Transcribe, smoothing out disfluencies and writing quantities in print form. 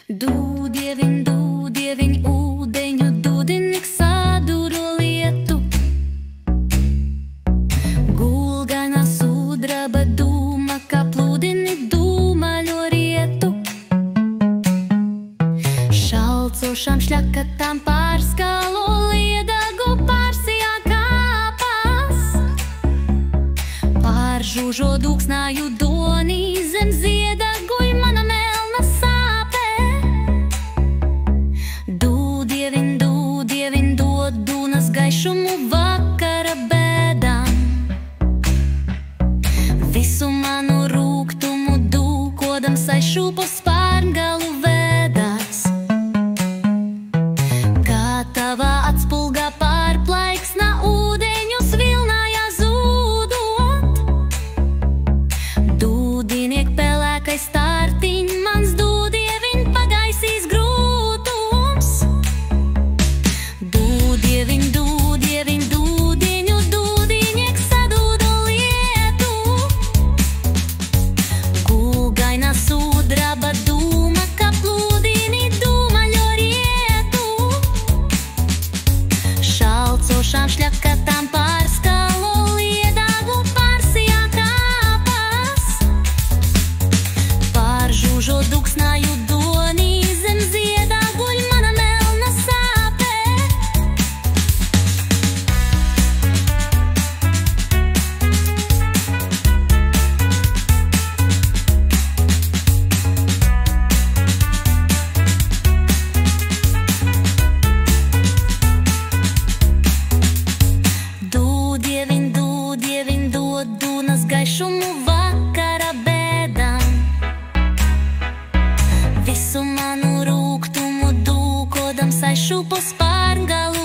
Dūdieviņ, ūdeņu, dūdiņik saduro lietu. Gulgana sudraba dūma, kā plūdini dūmaļo rietu. Šalcošām šļakatām pārskalo liedagu pārsijā kāpas. Pāržūžo dūksnāju donī zem ziedaguj mana melna sāpe. Dūdieviņ, dod dūnas gaišumu vakara bēdām. Visu manu rūgtumu dūkodam saišu po spārngalu vēdās. Kā tavā atspulgā pārplaiksna ūdeņus vilnājā zūdot. Dūdiniek pelēkais stārtiņ, mans dūdieviņ pagaisīs grūtums. Dūdieviņ, dūdiņu, dūdiniek sadūdo lietu. Gulgaina sudraba dūma, kā plūdini dūmaļo rietu. Šalcošām šļakatām pārskalo liedagu pārsijā kāpas. Pāržūžo dūksnāju donī zem ziedaguļ mana melna sāpe. Dūdieviņ, dod dūnas gaišumu vakara bēdām. Visu manu rūgtumu dūkodam saišu po spārngalu